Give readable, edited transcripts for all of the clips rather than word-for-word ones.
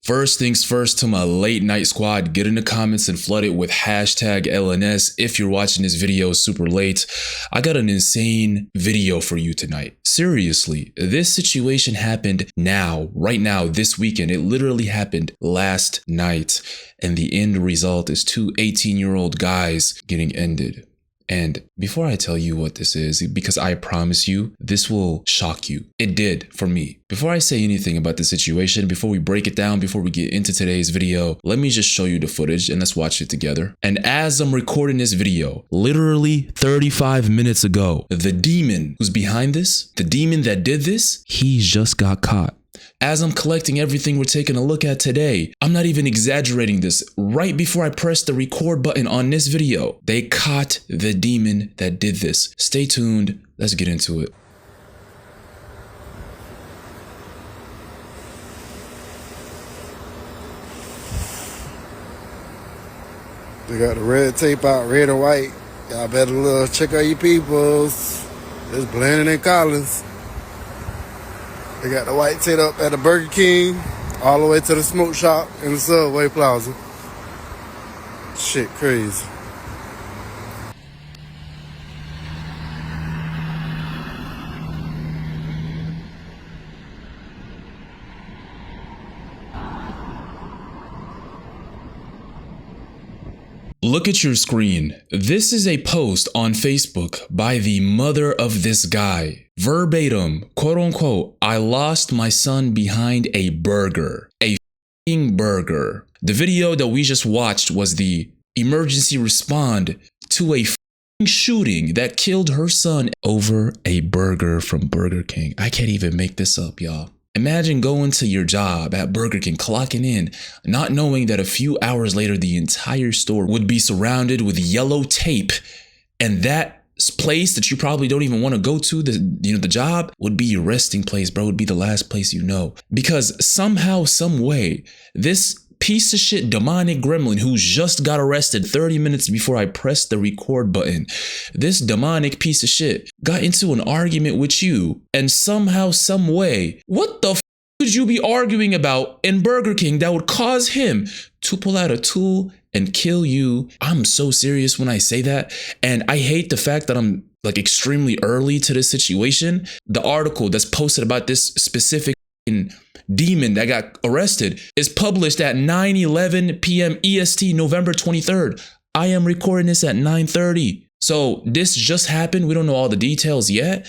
First things first, to my late night squad, get in the comments and flood it with hashtag LNS if you're watching this video super late. I got an insane video for you tonight. Seriously, this situation happened now, right now, this weekend. It literally happened last night. And the end result is two 18-year-old guys getting ended. And before I tell you what this is, because I promise you, this will shock you. It did for me. Before I say anything about the situation, before we break it down, before we get into today's video, let me just show you the footage and let's watch it together. And as I'm recording this video, literally 35 minutes ago, the demon who's behind this, the demon that did this, he just got caught. As I'm collecting everything we're taking a look at today, I'm not even exaggerating this. Right before I pressed the record button on this video, they caught the demon that did this. Stay tuned. Let's get into it. They got the red tape out, red and white. Y'all better check out your peoples. It's Blandon and Collins. They got the white tape up at the Burger King, all the way to the smoke shop in the Subway Plaza. Shit crazy. Look at your screen. This is a post on Facebook by the mother of this guy. Verbatim, quote unquote, "I lost my son behind a burger. A f***ing burger." The video that we just watched was the emergency respond to a f***ing shooting that killed her son over a burger from Burger King. I can't even make this up, y'all. Imagine going to your job at Burger King, clocking in, not knowing that a few hours later, the entire store would be surrounded with yellow tape. And that place that you probably don't even want to go to, the job, would be your resting place, bro. Would be the last place you know. Because somehow, some way, this piece of shit demonic gremlin who just got arrested 30 minutes before I pressed the record button, this demonic piece of shit got into an argument with you, and somehow, some way, what the f could you be arguing about in Burger King that would cause him to pull out a tool and kill you? I'm so serious when I say that, and I hate the fact that I'm like extremely early to this situation. The article that's posted about this specific demon that got arrested is published at 9:11 p.m. EST, November 23rd. I am recording this at 9:30. So this just happened. We don't know all the details yet.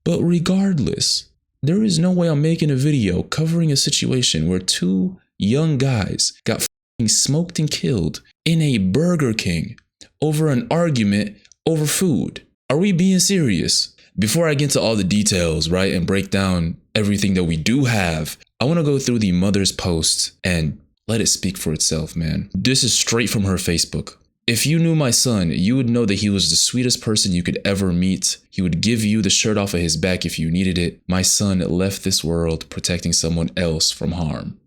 But regardless, there is no way I'm making a video covering a situation where two young guys got f***ing smoked and killed in a Burger King over an argument over food. Are we being serious? Before I get into all the details, right, and break down everything that we do have, I want to go through the mother's post and let it speak for itself, man. This is straight from her Facebook. "If you knew my son, you would know that he was the sweetest person you could ever meet. He would give you the shirt off of his back if you needed it. My son left this world protecting someone else from harm."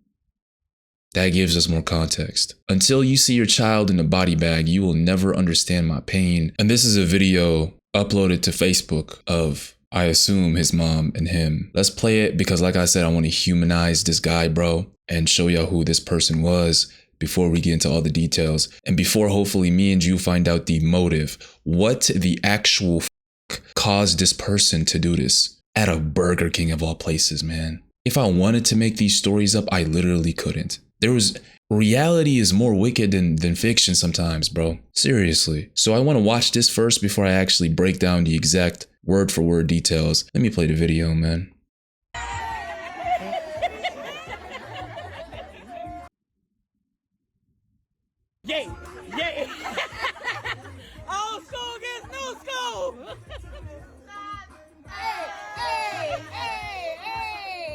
That gives us more context. "Until you see your child in a body bag, you will never understand my pain." And this is a video uploaded to Facebook of, I assume, his mom and him. Let's play it because, like I said, I want to humanize this guy, bro, and show y'all who this person was before we get into all the details. And before hopefully me and you find out the motive, what the actual f caused this person to do this at a Burger King of all places, man. If I wanted to make these stories up, I literally couldn't. Reality is more wicked than fiction sometimes, bro. Seriously. So I want to watch this first before I actually break down the exact word for word details. Let me play the video, man. Yay! Yay! Old school gets new school! Hey! Hey! Hey! Hey!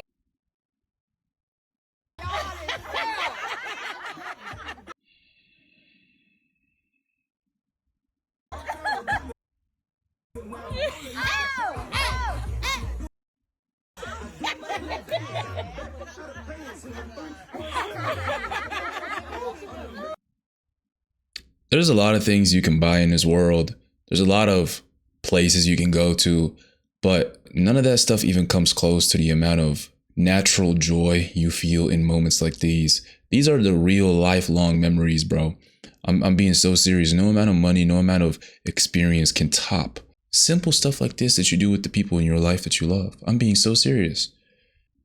There's a lot of things you can buy in this world. There's a lot of places you can go to, but none of that stuff even comes close to the amount of natural joy you feel in moments like these. These are the real lifelong memories, bro. I'm being so serious. No amount of money, no amount of experience can top simple stuff like this that you do with the people in your life that you love. I'm being so serious.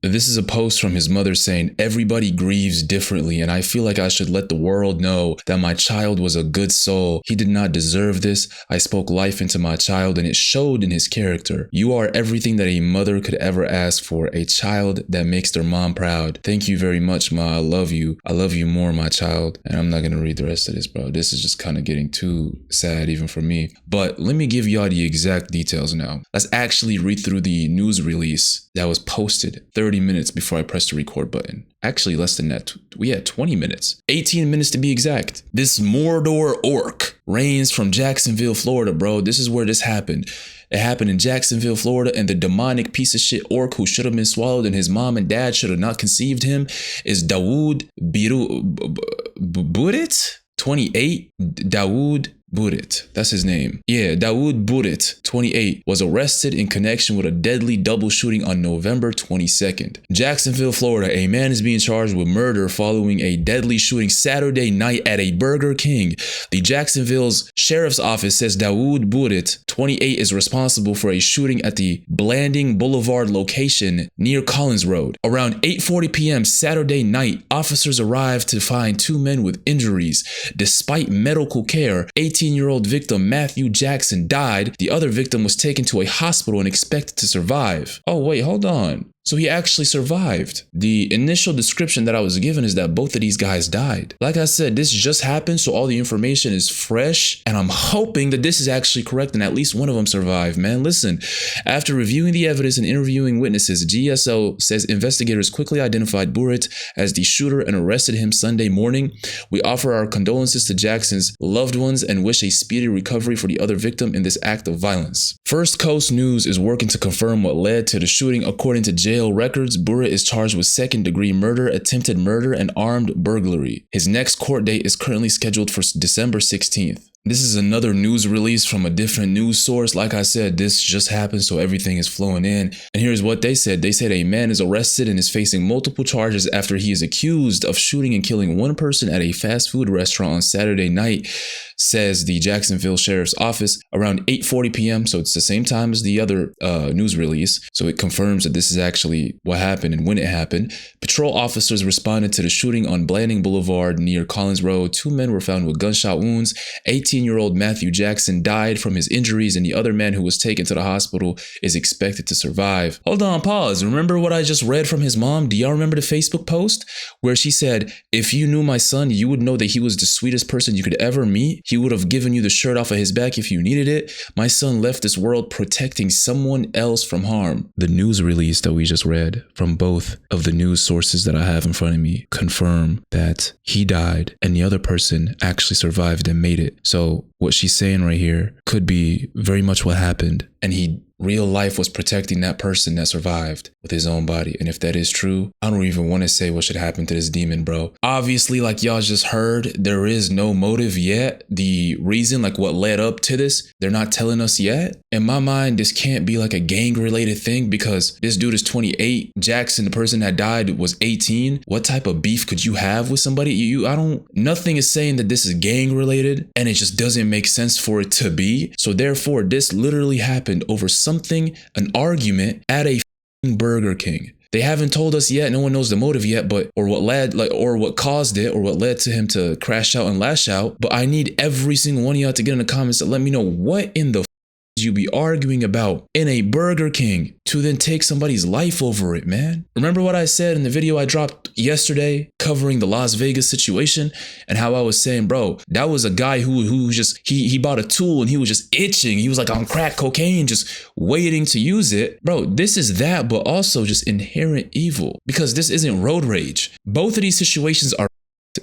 This is a post from his mother saying, everybody grieves differently, and I feel like I should let the world know that my child was a good soul. He did not deserve this. I spoke life into my child, and it showed in his character. You are everything that a mother could ever ask for, a child that makes their mom proud. Thank you very much, Ma. I love you. I love you more, my child. And I'm not going to read the rest of this, bro. This is just kind of getting too sad even for me. But let me give y'all the exact details now. Let's actually read through the news release that was posted 30 minutes before I pressed the record button. Actually, less than that. We had 20 minutes. 18 minutes to be exact. This Mordor orc reigns from Jacksonville, Florida, bro. This is where this happened. It happened in Jacksonville, Florida, and the demonic piece of shit orc who should have been swallowed and his mom and dad should have not conceived him is Dawood Burit, 28. Dawood Burit, that's his name. Yeah, Dawood Burit, 28, was arrested in connection with a deadly double shooting on November 22nd. Jacksonville, Florida, a man is being charged with murder following a deadly shooting Saturday night at a Burger King. The Jacksonville's Sheriff's Office says Dawood Burit, 28, is responsible for a shooting at the Blanding Boulevard location near Collins Road. Around 8:40 p.m. Saturday night, officers arrived to find two men with injuries. Despite medical care, 18-year-old victim Matthew Jackson died. The other victim was taken to a hospital and expected to survive. Oh, wait, hold on. So he actually survived. The initial description that I was given is that both of these guys died. Like I said, this just happened, so all the information is fresh, and I'm hoping that this is actually correct and at least one of them survived, man. Listen, after reviewing the evidence and interviewing witnesses, GSO says investigators quickly identified Burit as the shooter and arrested him Sunday morning. We offer our condolences to Jackson's loved ones and wish a speedy recovery for the other victim in this act of violence. First Coast News is working to confirm what led to the shooting. According to jail records, Burit is charged with second-degree murder, attempted murder, and armed burglary. His next court date is currently scheduled for December 16th. This is another news release from a different news source. Like I said, this just happened, so everything is flowing in. And here's what they said. They said a man is arrested and is facing multiple charges after he is accused of shooting and killing one person at a fast food restaurant on Saturday night, says the Jacksonville Sheriff's Office, around 8:40 p.m. So it's the same time as the other news release. So it confirms that this is actually what happened and when it happened. Patrol officers responded to the shooting on Blanding Boulevard near Collins Road. Two men were found with gunshot wounds. 18-year-old Matthew Jackson died from his injuries, and the other man who was taken to the hospital is expected to survive. Hold on, pause. Remember what I just read from his mom? Do y'all remember the Facebook post where she said, if you knew my son, you would know that he was the sweetest person you could ever meet. He would have given you the shirt off of his back if you needed it. My son left this world protecting someone else from harm. The news release that we just read from both of the news sources that I have in front of me confirm that he died and the other person actually survived and made it. So what she's saying right here could be very much what happened, and real life was protecting that person that survived with his own body. And if that is true, I don't even want to say what should happen to this demon, bro. Obviously, like y'all just heard, there is no motive yet. The reason, like what led up to this, they're not telling us yet. In my mind, this can't be like a gang related thing because this dude is 28. Jackson, the person that died, was 18. What type of beef could you have with somebody? Nothing is saying that this is gang related, and it just doesn't make sense for it to be. So therefore, this literally happened over an argument at a Burger King. They haven't told us yet. No one knows the motive yet, or what caused it, or what led to him to crash out and lash out. But I need every single one of y'all to get in the comments to let me know what in the you be arguing about in a Burger King to then take somebody's life over it, man. Remember what I said in the video I dropped yesterday covering the Las Vegas situation and how I was saying, bro, that was a guy who just, he bought a tool and he was just itching. He was like on crack cocaine, just waiting to use it. Bro, this is that, but also just inherent evil because this isn't road rage. Both of these situations are,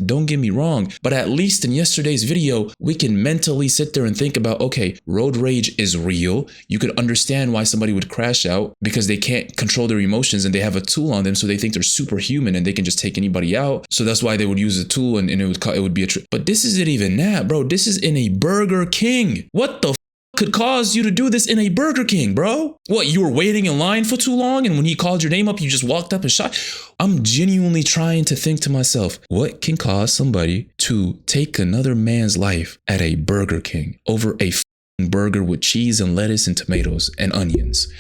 don't get me wrong, but at least in yesterday's video, we can mentally sit there and think about, okay, road rage is real. You could understand why somebody would crash out because they can't control their emotions and they have a tool on them. So they think they're superhuman and they can just take anybody out. So that's why they would use a tool and it would be a trick. But this isn't even that, bro. This is in a Burger King. What the could cause you to do this in a Burger King, bro? What, you were waiting in line for too long and when he called your name up, you just walked up and shot? I'm genuinely trying to think to myself, what can cause somebody to take another man's life at a Burger King over a burger with cheese and lettuce and tomatoes and onions?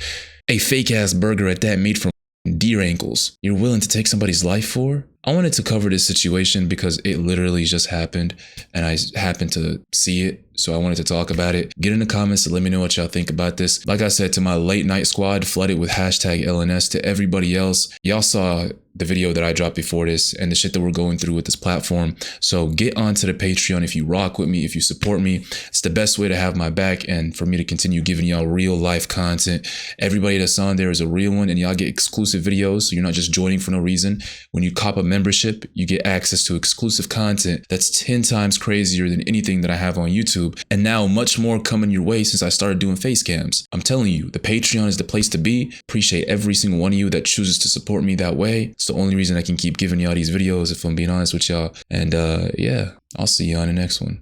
A fake ass burger at that, made from deer ankles. You're willing to take somebody's life for? I wanted to cover this situation because it literally just happened and I happened to see it. So I wanted to talk about it. Get in the comments to let me know what y'all think about this. Like I said, to my late night squad, flooded with hashtag LNS, to everybody else, y'all saw the video that I dropped before this and the shit that we're going through with this platform. So get onto the Patreon if you rock with me, if you support me. It's the best way to have my back and for me to continue giving y'all real life content. Everybody that's on there is a real one and y'all get exclusive videos. So you're not just joining for no reason. When you cop a membership, you get access to exclusive content that's 10 times crazier than anything that I have on YouTube. And now much more coming your way since I started doing face cams. I'm telling you, the Patreon is the place to be. Appreciate every single one of you that chooses to support me that way. It's the only reason I can keep giving y'all these videos, if I'm being honest with y'all. And yeah, I'll see you on the next one.